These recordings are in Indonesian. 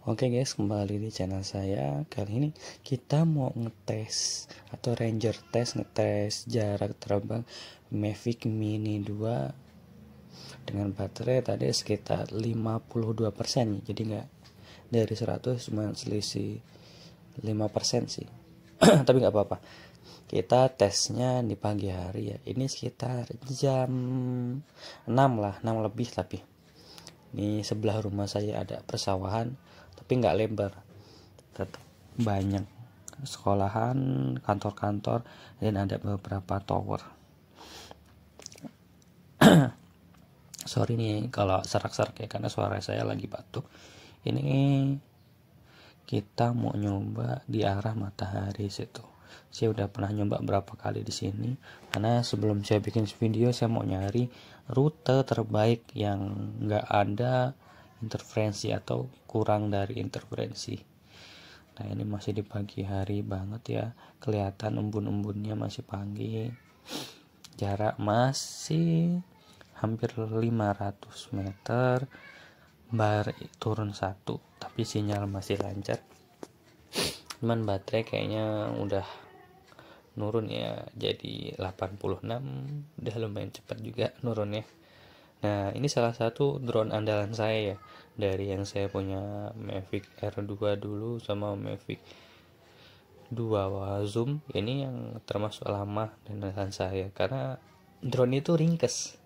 Oke guys, kembali di channel saya. Kali ini kita mau ngetes atau ranger test, ngetes jarak terbang Mavic Mini 2 dengan baterai tadi sekitar 52%. Jadi nggak dari 100, cuma selisih 5% sih. Tapi nggak apa-apa. Kita tesnya di pagi hari ya. Ini sekitar jam 6 lah, 6 lebih tapi. Ini sebelah rumah saya ada persawahan, tapi nggak lebar, tetap banyak sekolahan, kantor-kantor, dan ada beberapa tower. Sorry nih kalau serak-serak ya, karena suara saya lagi batuk. Ini kita mau nyoba di arah matahari situ. Saya udah pernah nyoba berapa kali di sini, karena sebelum saya bikin video saya mau nyari rute terbaik yang nggak ada interferensi atau kurang dari interferensi. Nah ini masih di pagi hari banget ya, kelihatan embun-embunnya masih pagi, jarak masih hampir 500 meter, bar turun 1, tapi sinyal masih lancar. Cuman baterai kayaknya udah nurun ya, jadi 86, udah lumayan cepat juga nurunnya. Nah ini salah satu drone andalan saya ya, dari yang saya punya Mavic R2 dulu sama Mavic 2 Zoom. Ini yang termasuk lama dan andalan saya, karena drone itu ringkes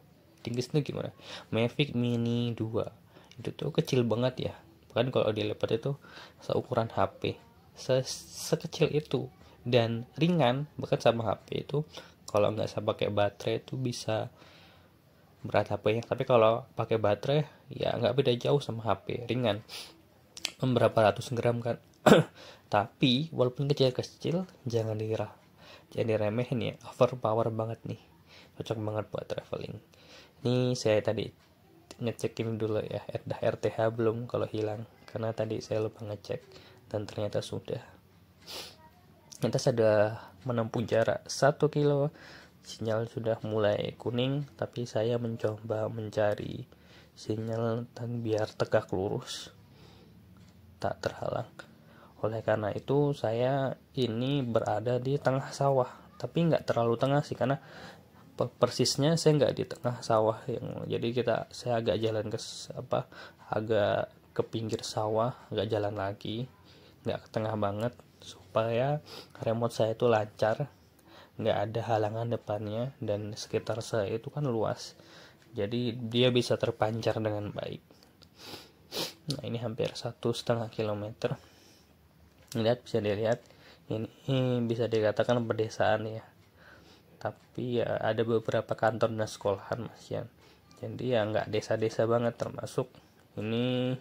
tuh gimana, Mavic Mini 2 itu tuh kecil banget ya, bahkan kalau dilipat itu seukuran HP, sekecil itu, dan ringan, bahkan sama HP itu kalau nggak saya pakai baterai itu bisa berat HP-nya, tapi kalau pakai baterai ya nggak beda jauh sama HP, ringan, berapa ratus gram kan. Tapi walaupun kecil-kecil jangan diremehin ya, overpower banget nih, cocok banget buat traveling. Ini saya tadi ngecekin dulu ya, RTH belum kalau hilang, karena tadi saya lupa ngecek dan ternyata sudah. Kita sudah menempuh jarak 1 kilo, sinyal sudah mulai kuning, tapi saya mencoba mencari sinyal dan biar tegak lurus, tak terhalang. Oleh karena itu saya ini berada di tengah sawah, tapi nggak terlalu tengah sih, karena persisnya saya nggak di tengah sawah yang, jadi saya agak jalan agak ke pinggir sawah, agak jalan lagi, nggak ke tengah banget, supaya remote saya itu lancar, nggak ada halangan depannya, dan sekitar saya itu kan luas, jadi dia bisa terpancar dengan baik. Nah ini hampir 1,5 kilometer. Bisa dilihat ini bisa dikatakan pedesaan ya, tapi ya ada beberapa kantor dan sekolahan masih ya, jadi ya nggak desa-desa banget, termasuk ini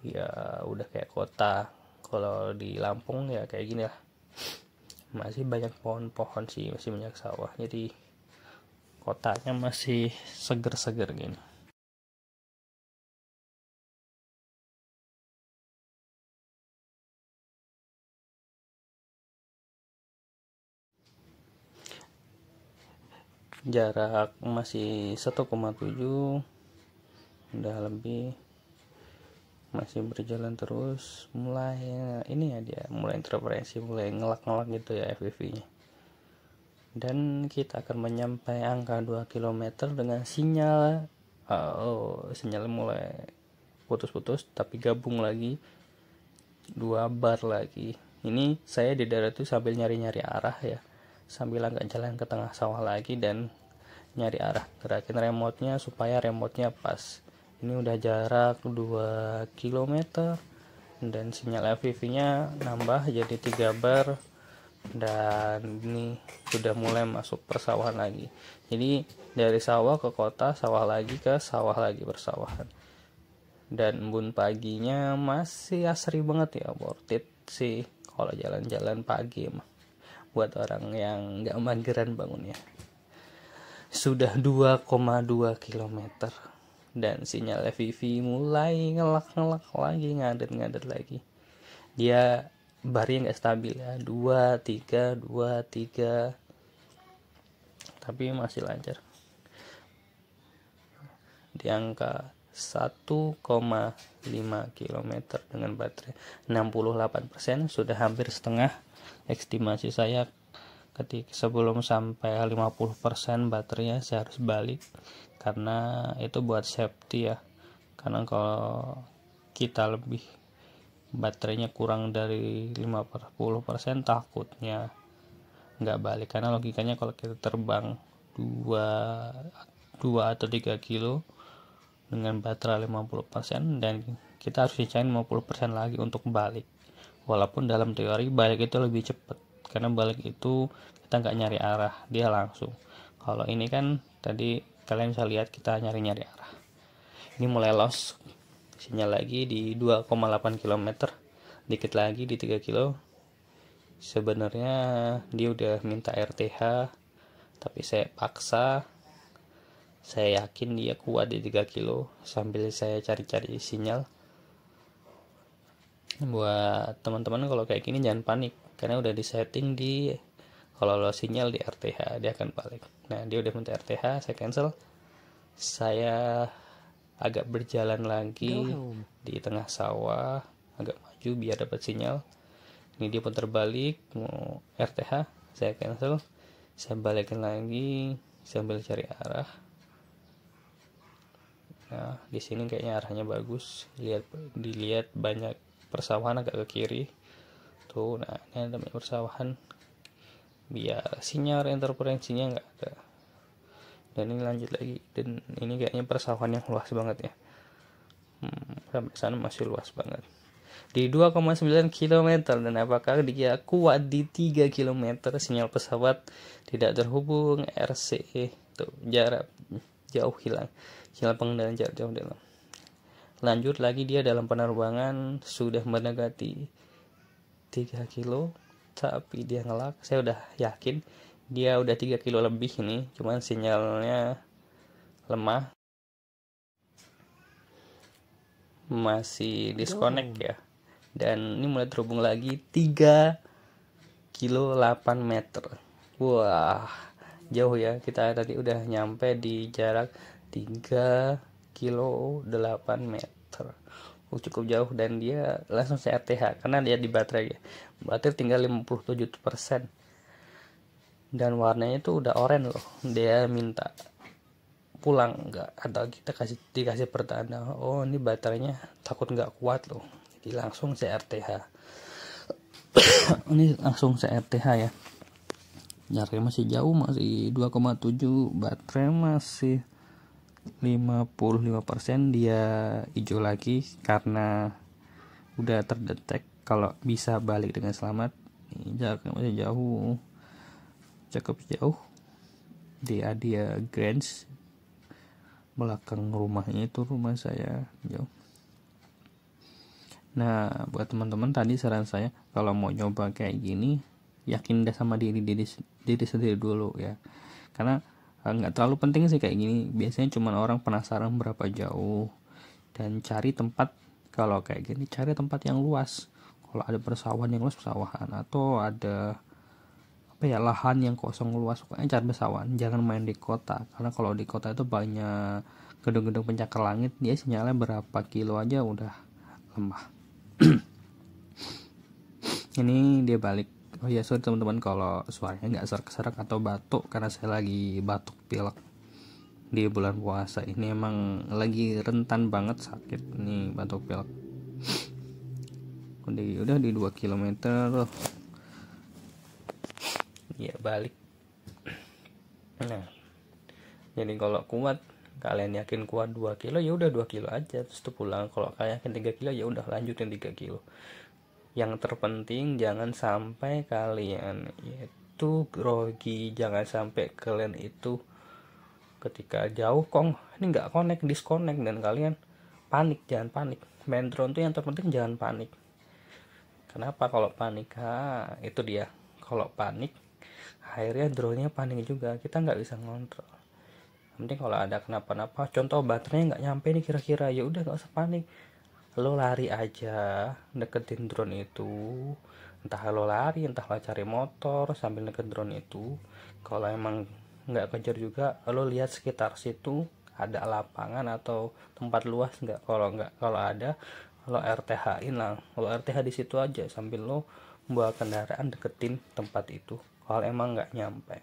ya udah kayak kota. Kalau di Lampung ya kayak gini lah, masih banyak pohon-pohon sih, masih banyak sawah, jadi kotanya masih seger-seger gini. Jarak masih 1,7, udah lebih, masih berjalan terus. Mulai ini ya, dia mulai interferensi, mulai ngelak-ngelak gitu ya FPV nya. Dan kita akan menyampai angka 2 km dengan sinyal sinyal mulai putus-putus, tapi gabung lagi 2 bar lagi. Ini saya di daerah itu sambil nyari-nyari arah ya, sambil agak jalan ke tengah sawah lagi dan nyari arah, gerakin remote-nya supaya remote-nya pas. Ini udah jarak 2 km dan sinyal FPV-nya nambah jadi 3 bar, dan ini sudah mulai masuk persawahan lagi. Jadi dari sawah ke kota, sawah lagi ke sawah lagi, persawahan. Dan embun paginya masih asri banget ya, worth it sih kalau jalan-jalan pagi emang, buat orang yang nggak mageran bangunnya. Sudah 2,2 km dan sinyal FPV mulai ngelak-ngelak lagi, ngadet-ngadet lagi. Dia barnya nggak stabil ya, 2, 3, 2, 3, tapi masih lancar di angka 1,5 km dengan baterai 68%, sudah hampir setengah estimasi saya. Ketika sebelum sampai 50% baterainya saya harus balik, karena itu buat safety ya. Karena kalau kita lebih baterainya kurang dari 50%, takutnya nggak balik, karena logikanya kalau kita terbang 2 atau 3 kilo dengan baterai 50%, dan kita harus sisain 50% lagi untuk balik. Walaupun dalam teori balik itu lebih cepat, karena balik itu kita nggak nyari arah, dia langsung. Kalau ini kan tadi kalian bisa lihat kita nyari arah. Ini mulai lost sinyal lagi di 2,8 km, dikit lagi di 3 kilo. Sebenarnya dia udah minta RTH, tapi saya paksa. Saya yakin dia kuat di 3 kilo sambil saya cari-cari sinyal. Buat teman-teman kalau kayak gini jangan panik, karena udah disetting di kalau lo sinyal di RTH dia akan balik. Nah, dia udah minta RTH, saya cancel. Saya agak berjalan lagi di tengah sawah, agak maju biar dapat sinyal. Ini dia putar balik mau RTH, saya cancel. Saya balikin lagi sambil cari arah. Nah, di sini kayaknya arahnya bagus. Dilihat banyak persawahan agak ke kiri. Tuh, nah ini ada banyak persawahan. Biar sinyal interferensinya nggak ada. Dan ini lanjut lagi. Dan ini kayaknya persawahan yang luas banget ya. Sampai sana masih luas banget. Di 2,9 km, dan apakah dia kuat di 3 km? Sinyal pesawat tidak terhubung, RCE tuh jarak jauh hilang, sinyal pengendalian jarak jauh hilang. Lanjut lagi, dia dalam penerbangan sudah mendekati 3 kilo, tapi dia ngelak. Saya udah yakin dia udah 3 kilo lebih ini, cuman sinyalnya lemah, masih disconnect ya. Dan ini mulai terhubung lagi 3 kilo 8 meter. Wah, jauh ya. Kita tadi udah nyampe di jarak 3 kilo 8 meter. Cukup jauh, dan dia langsung saya RTH karena dia di baterai ya. Baterai tinggal 57%. Dan warnanya itu udah oranye loh. Dia minta pulang enggak, atau kita dikasih pertanda, oh ini baterainya takut nggak kuat loh. Jadi langsung saya RTH. Ini langsung saya RTH ya. Jaraknya masih jauh, masih 2,7, baterai masih 55%. Dia hijau lagi karena udah terdetek kalau bisa balik dengan selamat. Ini jaraknya masih jauh, cukup jauh. Dia Grange, belakang rumahnya itu rumah saya jauh. Nah, buat teman-teman tadi saran saya kalau mau nyoba kayak gini, yakin deh sama diri sendiri dulu ya. Karena nggak terlalu penting sih kayak gini. Biasanya cuma orang penasaran berapa jauh, dan cari tempat. Kalau kayak gini cari tempat yang luas. Kalau ada persawahan yang luas, persawahan, atau ada lahan yang kosong luas, pokoknya cari persawahan. Jangan main di kota, karena kalau di kota itu banyak gedung-gedung pencakar langit, dia sinyalnya berapa kilo aja udah lemah. Ini dia balik. Oh ya, sorry teman-teman kalau suaranya nggak serak-serak atau batuk, karena saya lagi batuk pilek di bulan puasa ini. Emang lagi rentan banget sakit nih, batuk pilek. Udah di 2 km ya balik. Nah, jadi kalau kuat, kalian yakin kuat 2 kilo ya udah 2 kilo aja terus tuh pulang. Kalau kalian yakin 3 kilo ya udah lanjutin 3 kilo. Yang terpenting jangan sampai kalian itu grogi, jangan sampai kalian itu ketika jauh kok ini nggak disconnect dan kalian panik. Jangan panik. Main drone tuh yang terpenting jangan panik. Kenapa kalau panik? Itu dia. Kalau panik akhirnya drone-nya panik juga, kita nggak bisa ngontrol. Penting kalau ada kenapa-napa, contoh baterainya nggak nyampe nih kira-kira, ya udah nggak usah panik, lo lari aja deketin drone itu. Entah lo lari, entah lo cari motor sambil deket drone itu. Kalau emang nggak kejar juga, lo lihat sekitar situ ada lapangan atau tempat luas nggak. Kalau ada, kalau RTH-in lah, kalau RTH di situ aja sambil lo bawa kendaraan deketin tempat itu kalau emang nggak nyampe.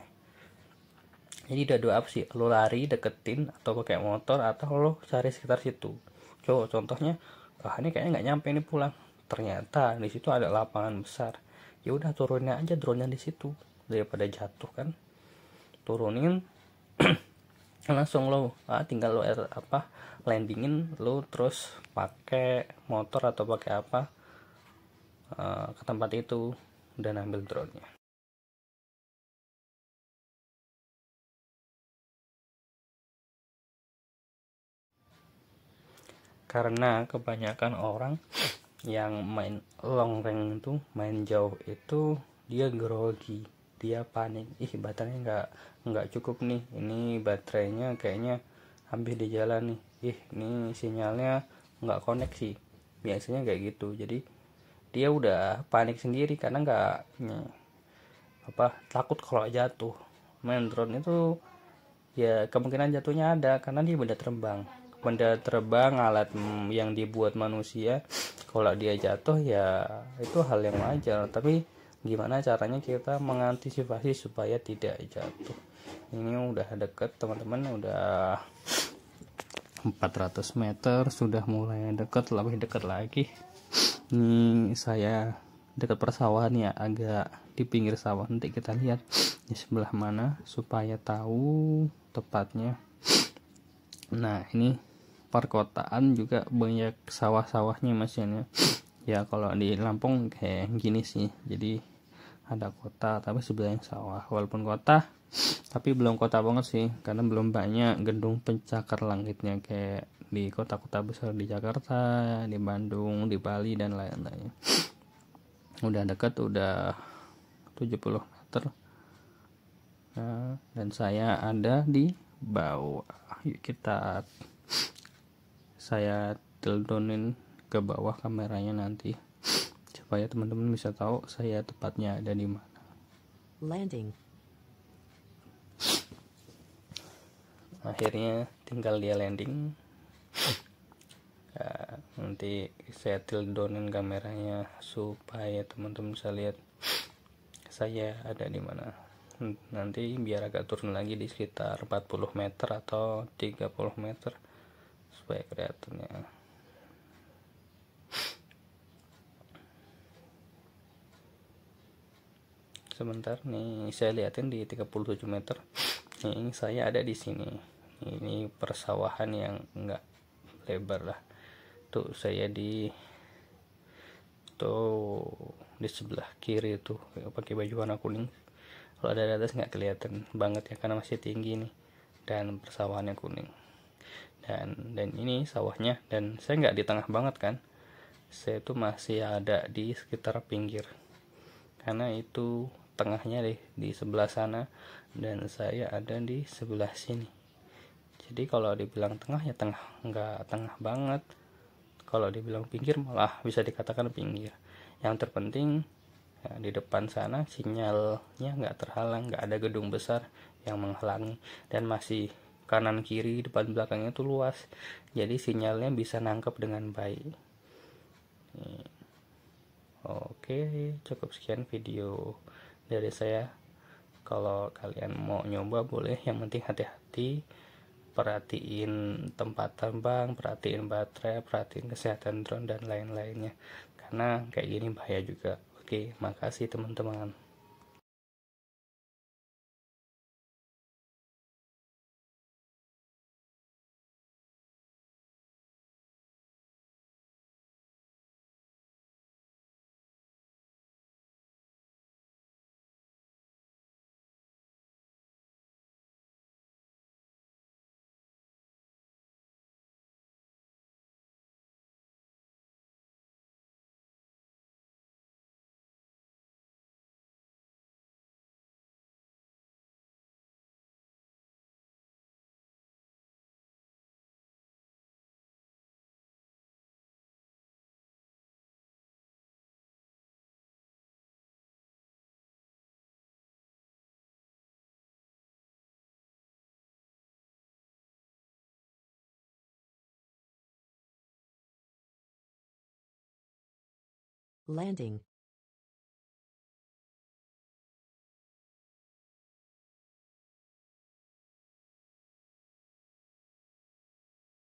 Jadi ada dua opsi, lo lari deketin atau pakai motor, atau lo cari sekitar situ. Coba contohnya, ini kayaknya nggak nyampe ini pulang, ternyata di situ ada lapangan besar, ya udah turunin aja drone-nya di situ daripada jatuh kan. Turunin langsung lo tinggal lo landingin lo, terus pakai motor atau pakai apa ke tempat itu dan ambil drone-nya. Karena kebanyakan orang yang main long range itu, main jauh itu, dia grogi, dia panik, baterainya nggak cukup nih, ini baterainya kayaknya habis di jalan nih, ini sinyalnya nggak koneksi, biasanya kayak gitu. Jadi dia udah panik sendiri karena takut kalau jatuh. Main drone itu ya kemungkinan jatuhnya ada karena dia benda terbang alat yang dibuat manusia. Kalau dia jatuh ya itu hal yang wajar, tapi gimana caranya kita mengantisipasi supaya tidak jatuh. Ini udah deket teman-teman, udah 400 meter, sudah mulai dekat, lebih dekat lagi. Ini saya dekat persawahan ya, agak di pinggir sawah. Nanti kita lihat di sebelah mana supaya tahu tepatnya. Nah, ini perkotaan juga banyak sawah-sawahnya masnya. Ya kalau di Lampung kayak gini sih. Jadi ada kota tapi sebelahnya sawah. Walaupun kota tapi belum kota banget sih, karena belum banyak gedung pencakar langitnya kayak di kota-kota besar di Jakarta, di Bandung, di Bali dan lain-lain. Udah dekat, udah 70 meter. Nah, dan saya ada di bawah. Yuk saya tildonin ke bawah kameranya nanti supaya teman-teman bisa tahu saya tepatnya ada di mana. Landing. Akhirnya tinggal dia landing. Nanti saya tildonin kameranya supaya teman-teman bisa lihat saya ada di mana. Nanti biar agak turun lagi di sekitar 40 meter atau 30 meter supaya kelihatannya. Sebentar nih, saya liatin di 37 meter. Ini saya ada di sini. Ini persawahan yang enggak lebar lah. Tuh saya di sebelah kiri tuh pakai baju warna kuning. Kalau ada di atas nggak kelihatan banget ya karena masih tinggi nih, dan persawahannya kuning. Dan ini sawahnya, dan saya nggak di tengah banget kan, saya tuh masih ada di sekitar pinggir, karena itu tengahnya deh di sebelah sana dan saya ada di sebelah sini. Jadi kalau dibilang tengah ya tengah, nggak tengah banget. Kalau dibilang pinggir malah bisa dikatakan pinggir. Yang terpenting ya, di depan sana sinyalnya nggak terhalang, nggak ada gedung besar yang menghalangi, dan masih kanan kiri depan belakangnya tuh luas, jadi sinyalnya bisa nangkep dengan baik. Oke, cukup sekian video dari saya. Kalau kalian mau nyoba boleh, yang penting hati-hati, perhatiin tempat terbang, perhatiin baterai, perhatiin kesehatan drone dan lain-lainnya, karena kayak gini bahaya juga. Oke, makasih teman-teman. landing